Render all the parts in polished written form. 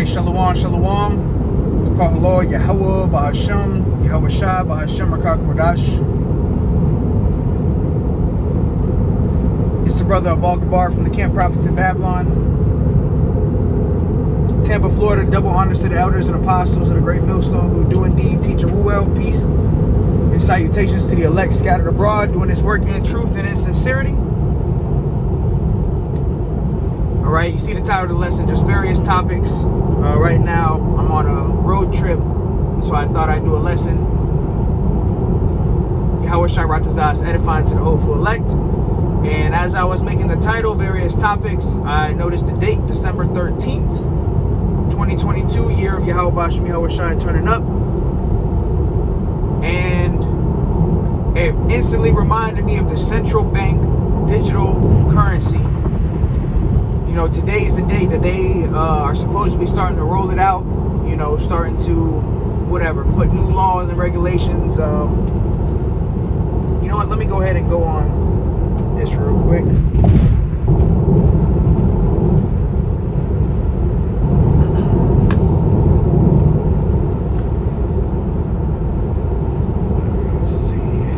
Alright, Shalom, Shalom. Call hello, Yahweh, Bahasham, Yahweh Shah, Bahasham, Rakah Kodash. It's the brother of Al-Gabar from the Camp Prophets in Babylon. Tampa, Florida. Double honors to the elders and apostles of the great millstone who do indeed teach and rule well. Peace and salutations to the elect scattered abroad, doing this work in truth and in sincerity. Alright, you see the title of the lesson, just various topics. Right now, I'm on a road trip, so I thought I'd do a lesson. Yahweh Shai Ratazah, edifying to the hopeful elect. And as I was making the title, various topics, I noticed the date, December 13th, 2022, year of Yahweh Basham Yahweh Shai turning up. And it instantly reminded me of the central bank digital currency. You know, today's the date that they are supposed to be starting to roll it out, you know, starting to, whatever, put new laws and regulations. You know what, let me go ahead and go on this real quick.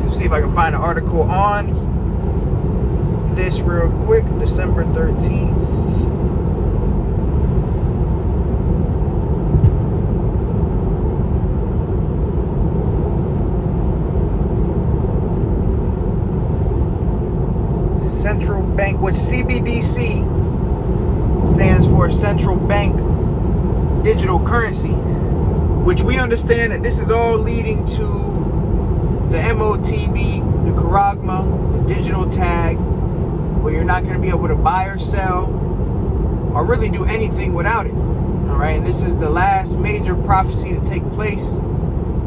Let's see if I can find an article on this real quick. December 13th. Central Bank, which CBDC stands for Central Bank Digital Currency, which we understand that this is all leading to the MOTB, the Charagma, the digital tag, where you're not going to be able to buy or sell or really do anything without it. All right, and this is the last major prophecy to take place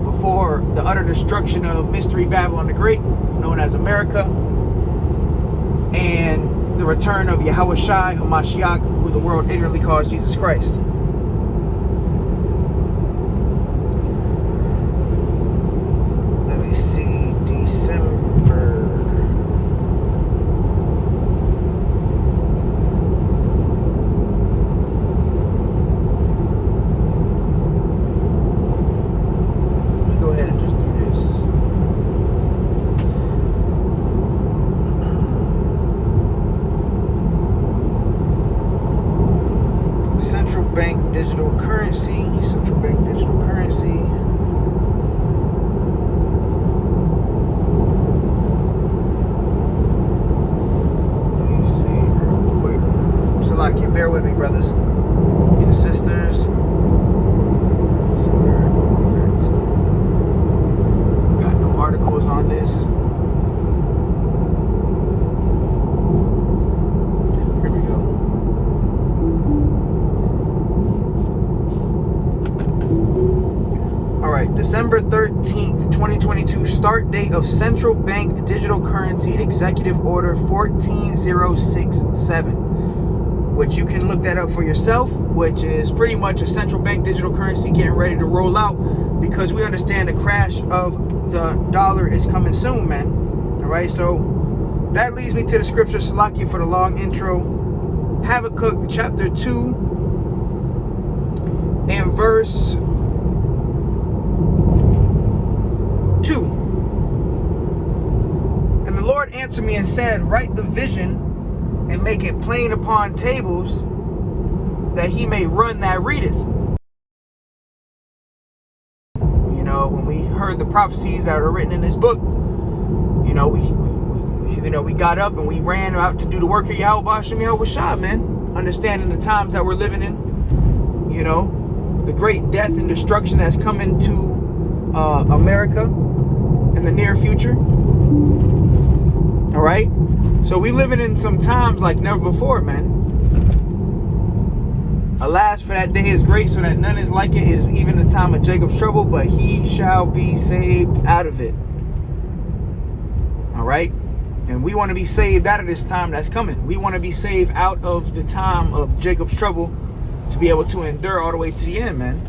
before the utter destruction of Mystery Babylon the Great, known as America, and the return of Yahweh Shai HaMashiach, who the world ignorantly calls Jesus Christ. Let me see, December. Let me go ahead and just do this. Central Bank Digital Currency. Central Bank Digital Currency. Let me see real quick. Salakia, bear with me, brothers and sisters. Got no articles on this. Here we go. Alright, December 13th, 2022, start date of Central Bank Digital Currency Executive Order 14067, which you can look that up for yourself, which is pretty much a central bank digital currency getting ready to roll out, because we understand the crash of the dollar is coming soon, man. Alright, so that leads me to the scripture, Salakia, for the long intro. Habakkuk chapter 2 and verse 2. And the Lord answered me and said, write the vision and make it plain upon tables, that he may run that readeth. You know, when we heard the prophecies that are written in this book, you know, we got up and we ran out to do the work of Yahweh Basham Yahweh Shah, man. Understanding the times that we're living in, you know, the great death and destruction that's coming to America in the near future. All right, so we living in some times like never before, man. Alas, for that day is great, so that none is like it. It is even the time of Jacob's trouble, but he shall be saved out of it. All right, and we want to be saved out of this time that's coming. We want to be saved out of the time of Jacob's trouble to be able to endure all the way to the end, man.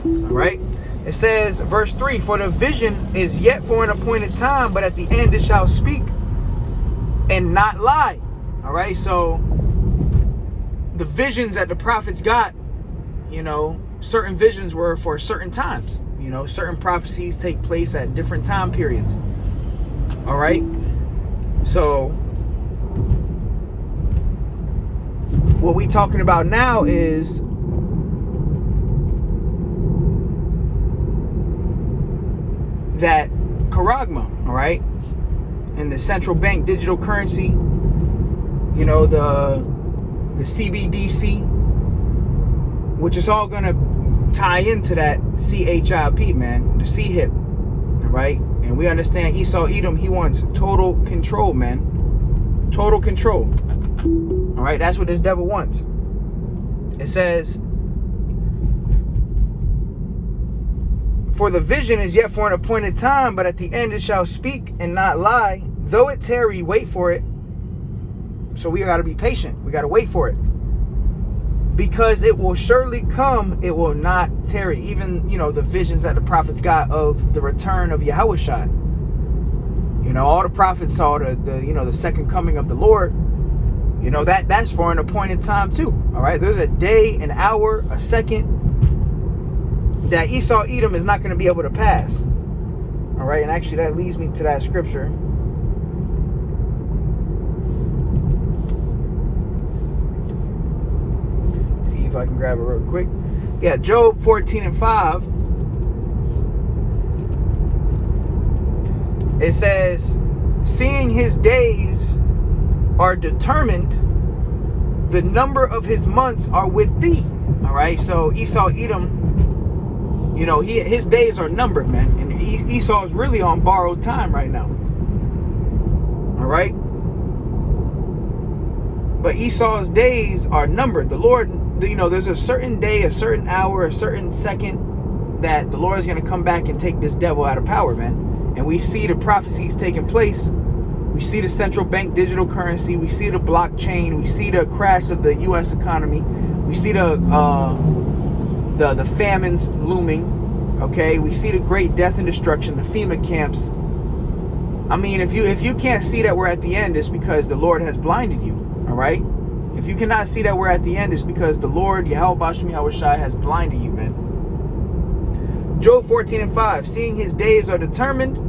All right. It says, verse 3, for the vision is yet for an appointed time, but at the end it shall speak and not lie. All right, so the visions that the prophets got you know, certain visions were for certain times. You know, certain prophecies take place at different time periods. All right. So what we talking about now is that charagma, all right, and the central bank digital currency, you know, the CBDC, which is all gonna tie into that CHIP, man, the CHIP, all right. And we understand Esau Edom, he wants total control, man, total control. All right, that's what this devil wants. It says, for the vision is yet for an appointed time, but at the end it shall speak and not lie. Though it tarry, wait for it. So we got to be patient. We got to wait for it. Because it will surely come, it will not tarry. Even, you know, the visions that the prophets got of the return of Yahushua. You know, all the prophets saw the you know, the second coming of the Lord. You know, that's for an appointed time too. All right, there's a day, an hour, a second that Esau Edom is not going to be able to pass. All right, and actually that leads me to that scripture. See if I can grab it real quick. Yeah, Job 14:5. It says, seeing his days are determined, the number of his months are with thee. All right, so Esau Edom, you know, his days are numbered, man, and Esau is really on borrowed time right now. All right, but Esau's days are numbered. The Lord, you know, there's a certain day, a certain hour, a certain second that the Lord is going to come back and take this devil out of power, man. And we see the prophecies taking place. We see the central bank digital currency. We see the blockchain. We see the crash of the U.S. economy. We see the famines looming. Okay, we see the great death and destruction, the FEMA camps. I mean, if you can't see that we're at the end, it's because the Lord has blinded you. All right. If you cannot see that we're at the end, it's because the Lord Yahweh Bashmi Yahushai has blinded you, man. Job 14:5. Seeing his days are determined,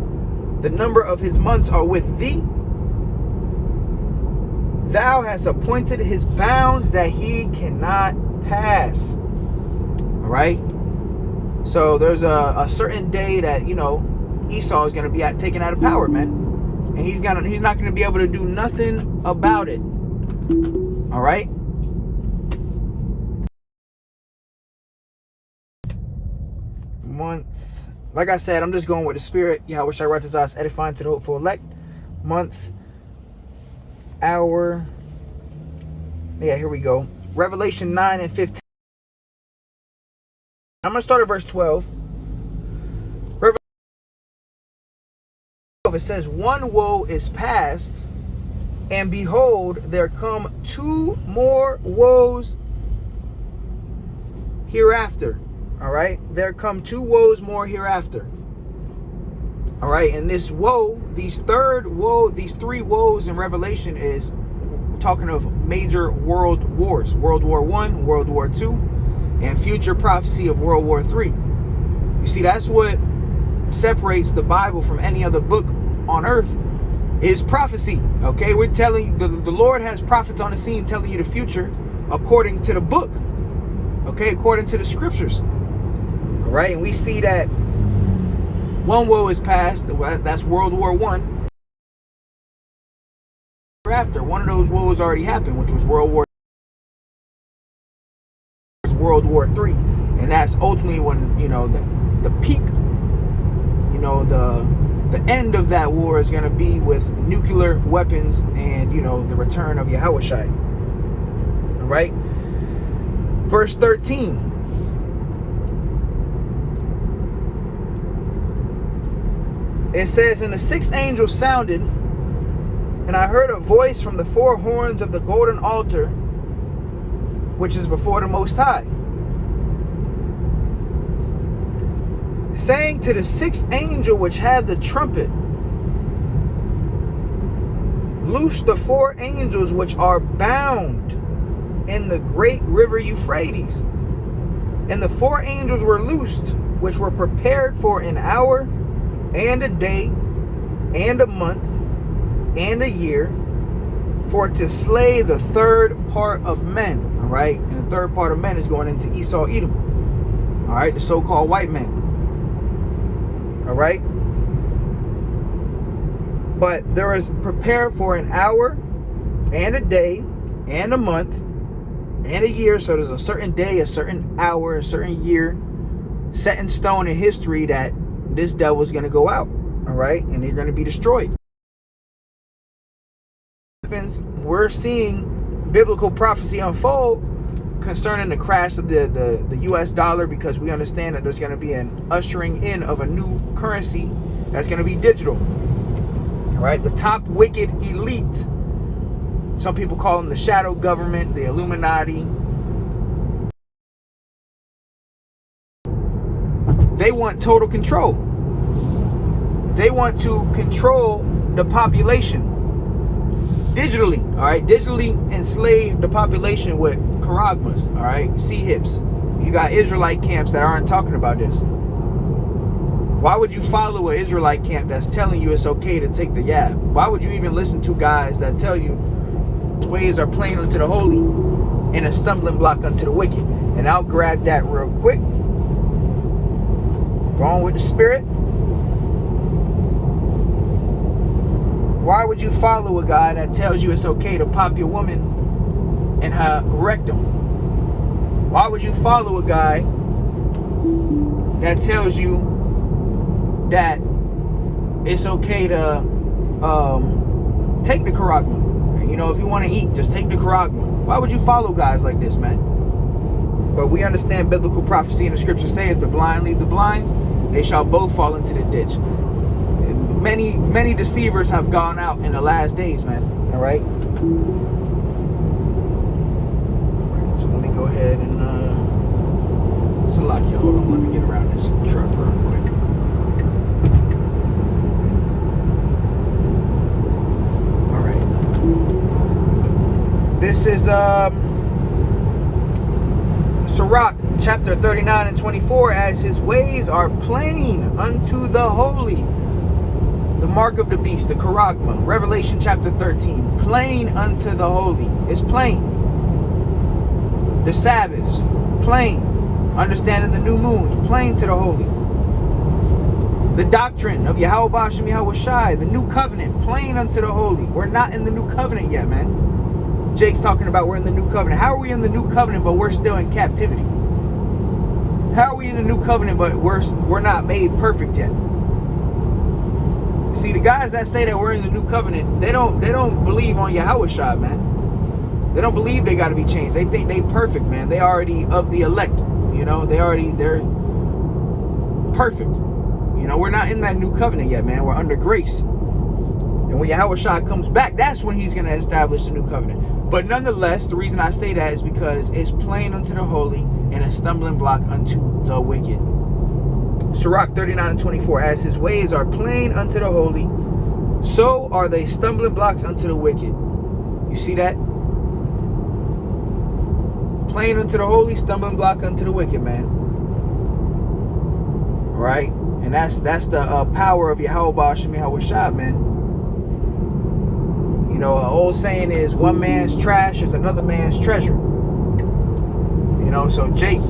the number of his months are with thee. Thou hast appointed his bounds that he cannot pass. All right. So there's a certain day that, you know, Esau is going to be taken out of power, man, and he's not going to be able to do nothing about it. All right. Month. Like I said, I'm just going with the spirit. Yahweh Shai Ratazas, edifying to the hopeful elect. Month, hour. Yeah, here we go. Revelation 9 and 15. I'm going to start at verse 12. Revelation 12, it says, one woe is past, and behold, there come two more woes hereafter. All right, there come two woes more hereafter. All right, and this woe, these three woes in Revelation is talking of major world wars: World War I, World War II, and future prophecy of World War III. You see, that's what separates the Bible from any other book on earth, is prophecy. Okay, we're telling you, the Lord has prophets on the scene telling you the future according to the book. Okay, according to the scriptures. All right, and we see that one woe is past. That's World War I. After one of those woes already happened, which was World War III, and that's ultimately when, you know, the peak, you know, the end of that war is going to be with nuclear weapons and, you know, the return of Yahushua. All right, verse 13. It says, and the sixth angel sounded, and I heard a voice from the four horns of the golden altar, which is before the Most High, saying to the sixth angel which had the trumpet, loose the four angels which are bound in the great river Euphrates. And the 4 angels were loosed, which were prepared for an hour, and a day, and a month, and a year, for to slay the third part of men. All right, and the third part of men is going into Esau, Edom. All right, the so-called white men. All right, but there is prepared for an hour, and a day, and a month, and a year. So there's a certain day, a certain hour, a certain year set in stone in history that this devil is going to go out. All right, and they're going to be destroyed. We're seeing biblical prophecy unfold concerning the crash of the US dollar, because we understand that there's going to be an ushering in of a new currency that's going to be digital. All right, the top wicked elite, some people call them the shadow government, the Illuminati, they want total control. They want to control the population digitally. All right, digitally enslave the population with charagmas. All right, C-hips. You got Israelite camps that aren't talking about this. Why would you follow an Israelite camp that's telling you it's okay to take the yab? Why would you even listen to guys that tell you ways are plain unto the holy and a stumbling block unto the wicked? And I'll grab that real quick. Going with the spirit. Why would you follow a guy that tells you it's okay to pop your woman in her rectum? Why would you follow a guy that tells you that it's okay to take the charagma? You know, if you want to eat, just take the charagma. Why would you follow guys like this, man? But we understand biblical prophecy, and the scriptures say, if the blind lead the blind, they shall both fall into the ditch. Many deceivers have gone out in the last days, man. All right. So let me go ahead and Salakia. Hold on, let me get around this truck real quick. All right. This is Sirach chapter 39 and 24. As his ways are plain unto the holy. The mark of the beast, the charagma. Revelation chapter 13. Plain unto the holy. It's plain. The Sabbaths, plain. Understanding the new moons, plain to the holy. The doctrine of Yahweh Bashem Yahweh Shai, the new covenant, plain unto the holy. We're not in the new covenant yet, man. Jake's talking about we're in the new covenant. How are we in the new covenant but we're still in captivity? How are we in the new covenant but we're not made perfect yet? See, the guys that say that we're in the new covenant, they don't believe on Yahweh Shai, man. They don't believe they got to be changed. They think they perfect, man. They already of the elect. You know, they're perfect. You know, we're not in that new covenant yet, man. We're under grace. And when Yahweh Shai comes back, that's when he's going to establish the new covenant. But nonetheless, the reason I say that is because it's plain unto the holy and a stumbling block unto the wicked. Sirach 39 and 24. As his ways are plain unto the holy, so are they stumbling blocks unto the wicked. You see that? Plain unto the holy, stumbling block unto the wicked, man. All right? And that's the power of Yahweh Bashem Yahweh Shai, man. You know, an old saying is, one man's trash is another man's treasure. You know, so Jake